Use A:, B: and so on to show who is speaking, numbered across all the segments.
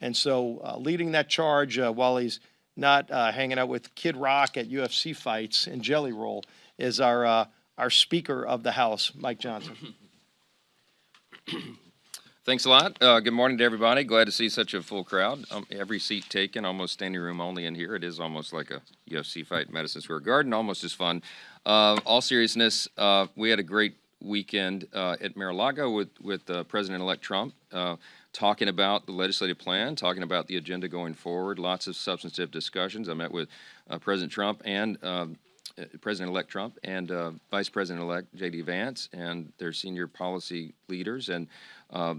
A: And so leading that charge while he's not hanging out with Kid Rock at UFC fights and Jelly Roll is our Speaker of the House, Mike Johnson.
B: Thanks a lot. Good morning to everybody. Glad to see such a full crowd. Every seat taken, almost standing room only in here. It is almost like a UFC fight in Madison Square Garden, almost as fun. All seriousness, we had a great weekend at Mar-a-Lago with President-elect Trump talking about the legislative plan, talking about the agenda going forward, lots of substantive discussions. I met with President Trump and President-elect Trump and Vice President-elect J.D. Vance and their senior policy leaders, and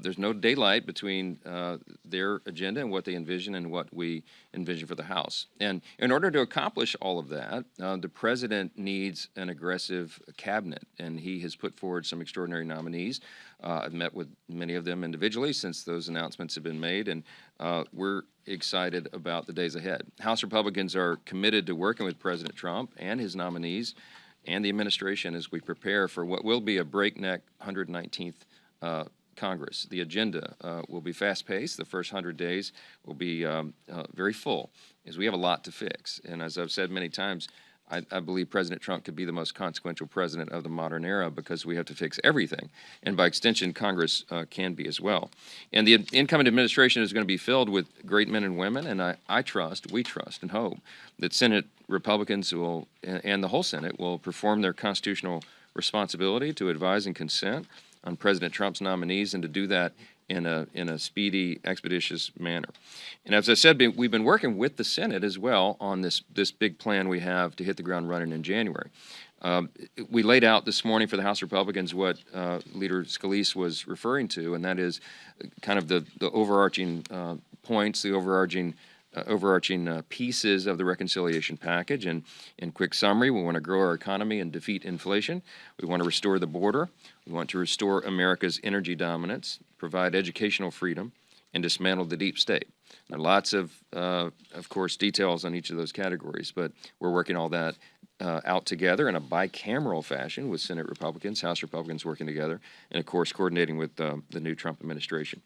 B: there's no daylight between their agenda and what they envision and what we envision for the House. And in order to accomplish all of that, the President needs an aggressive cabinet, and he has put forward some extraordinary nominees. I've met with many of them individually since those announcements have been made, and we're excited about the days ahead. House Republicans are committed to working with President Trump and his nominees and the administration as we prepare for what will be a breakneck 119th Congress. The agenda will be fast-paced. The first 100 days will be very full, as we have a lot to fix. And as I've said many times, I believe President Trump could be the most consequential president of the modern era because we have to fix everything. And by extension, Congress can be as well. And the incoming administration is going to be filled with great men and women, and we trust and hope that Senate Republicans will, and the whole Senate, will perform their constitutional responsibility to advise and consent on President Trump's nominees, and to do that in a speedy, expeditious manner. And as I said, we've been working with the Senate as well on this big plan we have to hit the ground running in January. We laid out this morning for the House Republicans what Leader Scalise was referring to, and that is kind of the overarching points, the overarching pieces of the reconciliation package. And in quick summary, we want to grow our economy and defeat inflation. We want to restore the border. We want to restore America's energy dominance, provide educational freedom, and dismantle the deep state. Now, lots of course, details on each of those categories, but we're working all that out together in a bicameral fashion with Senate Republicans, House Republicans working together, and of course, coordinating with the new Trump administration.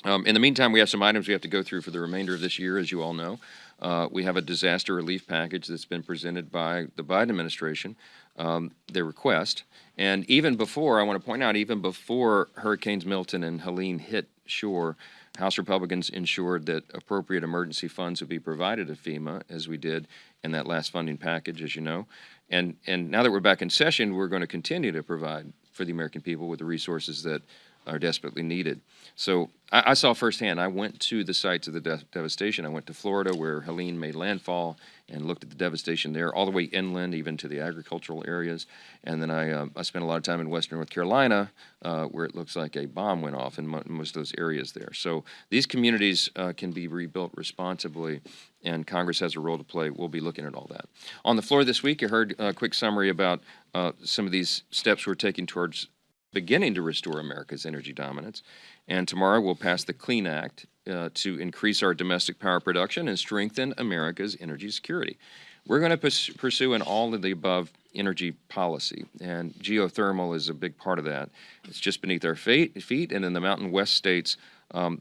B: In the meantime, we have some items we have to go through for the remainder of this year, as you all know. We have a disaster relief package that's been presented by the Biden administration, their request. And even before, I want to point out, even before Hurricanes Milton and Helene hit shore, House Republicans ensured that appropriate emergency funds would be provided to FEMA, as we did in that last funding package, as you know. And now that we're back in session, we're going to continue to provide for the American people with the resources that are desperately needed. So I saw firsthand. I went to the sites of the devastation. I went to Florida, where Helene made landfall, and looked at the devastation there, all the way inland, even to the agricultural areas. And then I spent a lot of time in western North Carolina, where it looks like a bomb went off in most of those areas there. So these communities can be rebuilt responsibly, and Congress has a role to play. We'll be looking at all that. On the floor this week, you heard a quick summary about some of these steps we're taking towards beginning to restore America's energy dominance. And tomorrow we'll pass the Clean Act to increase our domestic power production and strengthen America's energy security. We're going to pursue an all of the above energy policy, and geothermal is a big part of that. It's just beneath our feet, and in the Mountain West states,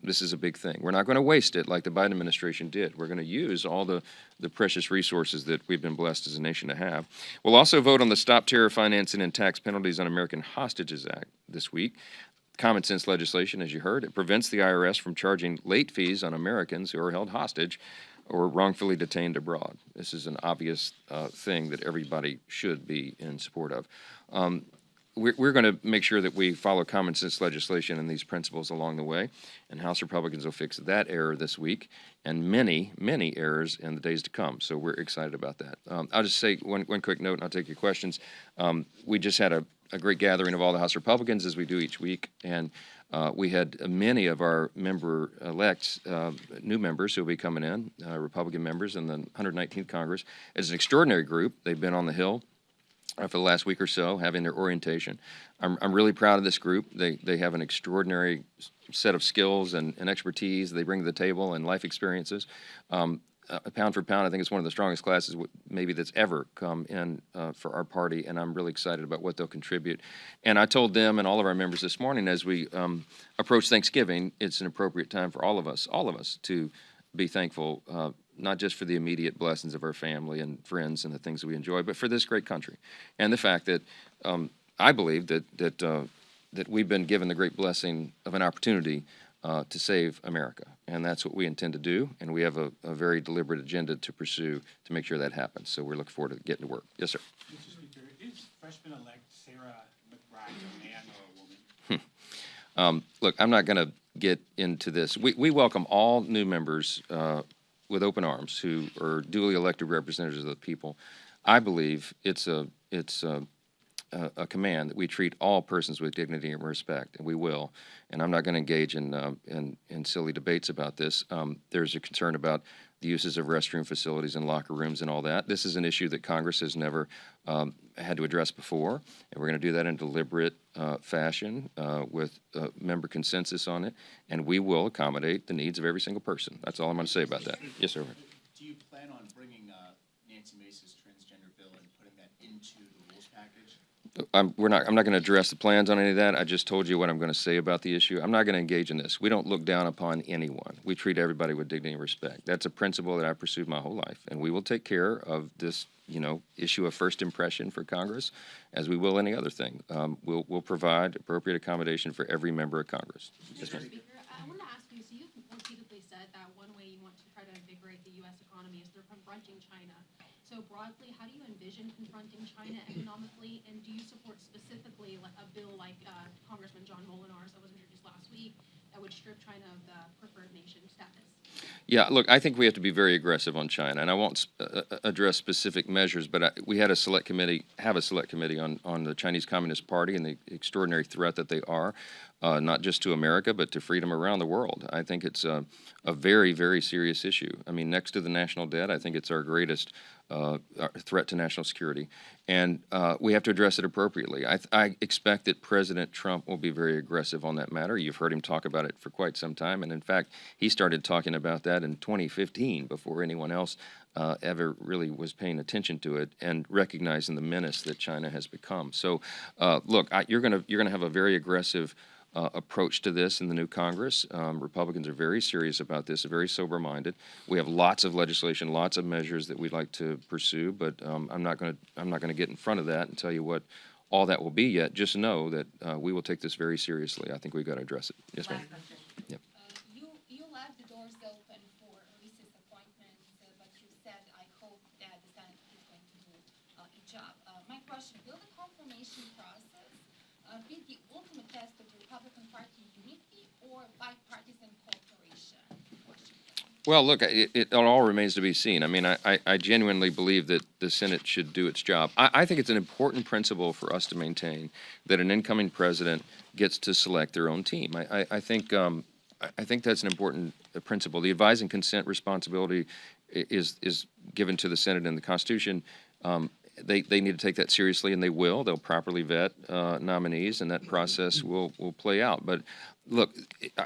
B: this is a big thing. We're not going to waste it like the Biden administration did. We're going to use all the precious resources that we've been blessed as a nation to have. We'll also vote on the Stop Terror Financing and Tax Penalties on American Hostages Act this week. Common sense legislation, as you heard. It prevents the IRS from charging late fees on Americans who are held hostage or wrongfully detained abroad. This is an obvious thing that everybody should be in support of. We're going to make sure that we follow common sense legislation and these principles along the way, and House Republicans will fix that error this week and many, many errors in the days to come. So we're excited about that. I'll just say one quick note, and I'll take your questions. We just had a great gathering of all the House Republicans, as we do each week, and we had many of our member-elects, new members who will be coming in, Republican members in the 119th Congress. It's an extraordinary group. They've been on the Hill for the last week or so, having their orientation. I'm really proud of this group. They have an extraordinary set of skills and expertise they bring to the table and life experiences. pound for pound, I think it's one of the strongest classes maybe that's ever come in for our party, and I'm really excited about what they'll contribute. And I told them and all of our members this morning as we approach Thanksgiving, it's an appropriate time for all of us, to be thankful, not just for the immediate blessings of our family and friends and the things that we enjoy, but for this great country. And the fact that I believe that we've been given the great blessing of an opportunity to save America. And that's what we intend to do, and we have a very deliberate agenda to pursue to make sure that happens. So we're looking forward to getting to work. Yes, sir.
C: Mr. Speaker, is freshman-elect Sarah McBride a man or a woman?
B: Look, I'm not going to get into this. We welcome all new members with open arms who are duly elected representatives of the people. I believe it's a command that we treat all persons with dignity and respect, and we will. And I'm not going to engage in silly debates about this. There's a concern about the uses of restroom facilities and locker rooms and all that. This is an issue that Congress has never had to address before, and we're going to do that in deliberate fashion with member consensus on it, and we will accommodate the needs of every single person. That's all I'm going to say about that. Yes, sir.
C: Do you plan on bringing Nancy Mace's transgender bill and putting that into the rules package?
B: I'm not going to address the plans on any of that. I just told you what I'm going to say about the issue. I'm not going to engage in this. We don't look down upon anyone. We treat everybody with dignity and respect. That's a principle that I've pursued my whole life, and we will take care of this, issue of first impression for Congress, as we will any other thing. We'll provide appropriate accommodation for every member of Congress. Yes, ma'am.
D: Speaker, I want to ask you, so you've repeatedly said that one way you want to try to invigorate the U.S. economy is through confronting China. So broadly, how do you envision confronting China economically, and do you support specifically a bill like Congressman John Molinar's that was introduced last week that would strip China of the preferred nation status?
B: Yeah, look, I think we have to be very aggressive on China, and I won't address specific measures, but we have a select committee on the Chinese Communist Party and the extraordinary threat that they are, not just to America, but to freedom around the world. I think it's a very, very serious issue. I mean, next to the national debt, I think it's our greatest threat to national security, and we have to address it appropriately. I expect that President Trump will be very aggressive on that matter. You've heard him talk about it for quite some time, and in fact, he started talking about that in 2015 before anyone else ever really was paying attention to it and recognizing the menace that China has become. So, look, you're gonna have a very aggressive approach to this in the new Congress. Republicans are very serious about this, very sober-minded. We have lots of legislation, lots of measures that we'd like to pursue, but I'm not going to get in front of that and tell you what all that will be yet. Just know that we will take this very seriously. I think we've got to address it. Yes, ma'am. Yep.
E: You left the doors open for recent appointments, but you said, I hope that the Senate is going to do a job. My question, will the confirmation process be the ultimate test of Republican Party unity or bipartisan cooperation?
B: Well, look, it all remains to be seen. I mean, I genuinely believe that the Senate should do its job. I think it's an important principle for us to maintain that an incoming president gets to select their own team. I think that's an important principle. The advise and consent responsibility is given to the Senate in the Constitution. They need to take that seriously, and they will. They'll properly vet nominees, and that process will play out. But look,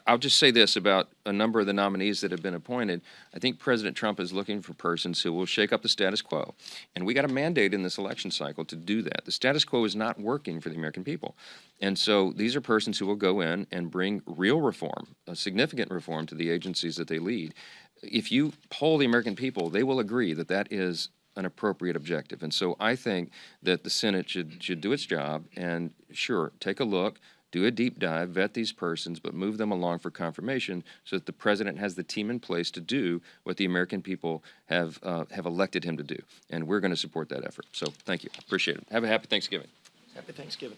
B: I'll just say this about a number of the nominees that have been appointed. I think President Trump is looking for persons who will shake up the status quo, and we got a mandate in this election cycle to do that. The status quo is not working for the American people, and so these are persons who will go in and bring real reform, a significant reform to the agencies that they lead. If you poll the American people, they will agree that that is an appropriate objective. And so I think that the Senate should do its job and, sure, take a look, do a deep dive, vet these persons, but move them along for confirmation so that the president has the team in place to do what the American people have elected him to do. And we're going to support that effort. So thank you. Appreciate it. Have a happy Thanksgiving.
A: Happy Thanksgiving.